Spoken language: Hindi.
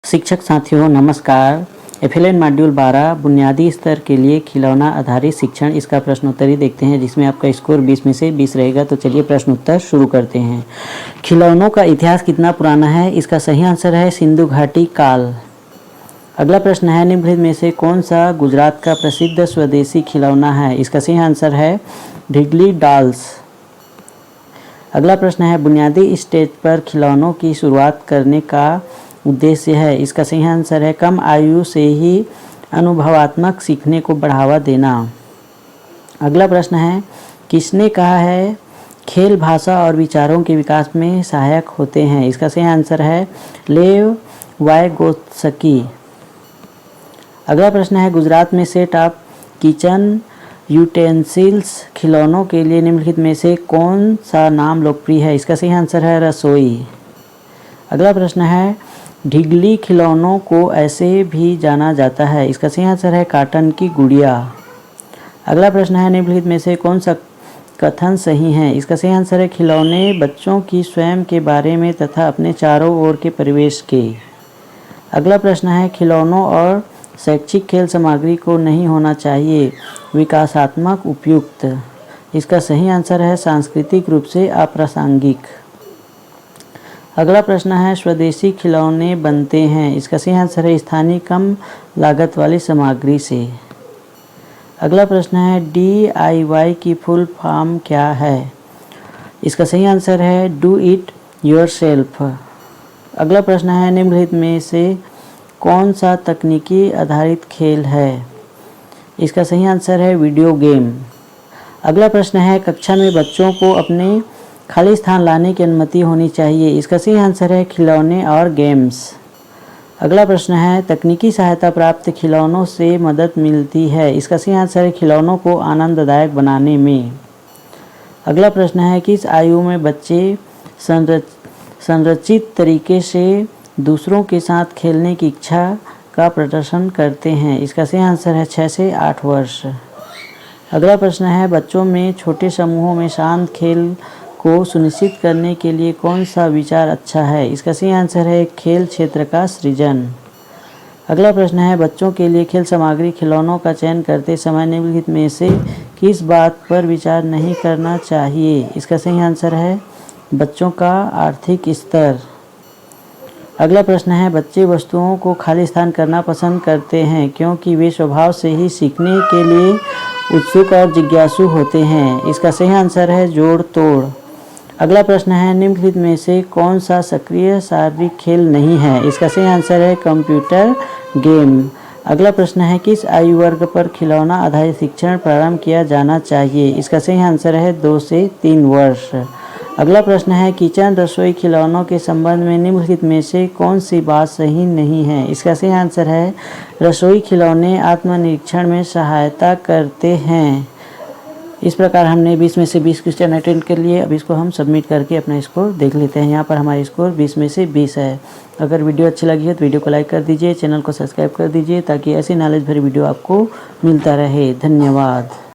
शिक्षक साथियों नमस्कार। एफएलएन मॉड्यूल 12 बुनियादी स्तर के लिए खिलौना आधारित शिक्षण, इसका प्रश्नोत्तरी देखते हैं जिसमें आपका स्कोर 20 में से 20 रहेगा। तो चलिए प्रश्नोत्तर शुरू करते हैं। खिलौनों का इतिहास कितना पुराना है? इसका सही आंसर है सिंधु घाटी काल। अगला प्रश्न है, निम्नलिखित में से कौन सा गुजरात का प्रसिद्ध स्वदेशी खिलौना है? इसका सही आंसर है ढिगली डॉल्स। अगला प्रश्न है, बुनियादी स्टेज पर खिलौनों की शुरुआत करने का उद्देश्य है? इसका सही आंसर है कम आयु से ही अनुभवात्मक सीखने को बढ़ावा देना। अगला प्रश्न है, किसने कहा है खेल भाषा और विचारों के विकास में सहायक होते हैं? इसका सही आंसर है लेव वाइगोत्स्की। अगला प्रश्न है, गुजरात में सेट ऑफ किचन यूटेंसिल्स खिलौनों के लिए निम्नलिखित में से कौन सा नाम लोकप्रिय है? इसका सही आंसर है रसोई। अगला प्रश्न है, ढिगली खिलौनों को ऐसे भी जाना जाता है? इसका सही आंसर है कॉटन की गुड़िया। अगला प्रश्न है, निम्नलिखित में से कौन सा कथन सही है? इसका सही आंसर है खिलौने बच्चों की स्वयं के बारे में तथा अपने चारों ओर के परिवेश के। अगला प्रश्न है, खिलौनों और शैक्षिक खेल सामग्री को नहीं होना चाहिए विकासात्मक उपयुक्त। इसका सही आंसर है सांस्कृतिक रूप से अप्रासंगिक। अगला प्रश्न है, स्वदेशी खिलौने बनते हैं? इसका सही आंसर है स्थानीय कम लागत वाली सामग्री से। अगला प्रश्न है, DIY की फुल फॉर्म क्या है? इसका सही आंसर है डू इट योरसेल्फ। अगला प्रश्न है, निम्नलिखित में से कौन सा तकनीकी आधारित खेल है? इसका सही आंसर है वीडियो गेम। अगला प्रश्न है, कक्षा में बच्चों को अपने खाली स्थान लाने की अनुमति होनी चाहिए? इसका सही आंसर है खिलौने और गेम्स। अगला प्रश्न है, तकनीकी सहायता प्राप्त खिलौनों से मदद मिलती है? इसका सही आंसर है खिलौनों को आनंददायक बनाने में। अगला प्रश्न है, किस आयु में बच्चे संरचित तरीके से दूसरों के साथ खेलने की इच्छा का प्रदर्शन करते हैं? इसका सही आंसर है 6 से 8 वर्ष। अगला प्रश्न है, बच्चों में छोटे समूहों में शांत खेल को सुनिश्चित करने के लिए कौन सा विचार अच्छा है? इसका सही आंसर है खेल क्षेत्र का सृजन। अगला प्रश्न है, बच्चों के लिए खेल सामग्री खिलौनों का चयन करते समय निम्नलिखित में से किस बात पर विचार नहीं करना चाहिए? इसका सही आंसर है बच्चों का आर्थिक स्तर। अगला प्रश्न है, बच्चे वस्तुओं को खाली स्थान करना पसंद करते हैं क्योंकि वे स्वभाव से ही सीखने के लिए उत्सुक और जिज्ञासु होते हैं? इसका सही आंसर है जोड़ तोड़। अगला प्रश्न है, निम्नलिखित में से कौन सा सक्रिय शारीरिक खेल नहीं है? इसका सही आंसर है कंप्यूटर गेम। अगला प्रश्न है, किस आयु वर्ग पर खिलौना आधारित शिक्षण प्रारंभ किया जाना चाहिए? इसका सही आंसर है 2 से 3 वर्ष। अगला प्रश्न है, किचन रसोई खिलौनों के संबंध में निम्नलिखित में से कौन सी बात सही नहीं है? इसका सही आंसर है रसोई खिलौने आत्मनिरीक्षण में सहायता करते हैं। इस प्रकार हमने 20 में से 20 क्वेश्चन अटेंड कर लिए। अब इसको हम सबमिट करके अपना स्कोर देख लेते हैं। यहाँ पर हमारा स्कोर 20 में से 20 है। अगर वीडियो अच्छी लगी है तो वीडियो को लाइक कर दीजिए, चैनल को सब्सक्राइब कर दीजिए ताकि ऐसी नॉलेज भरी वीडियो आपको मिलता रहे। धन्यवाद।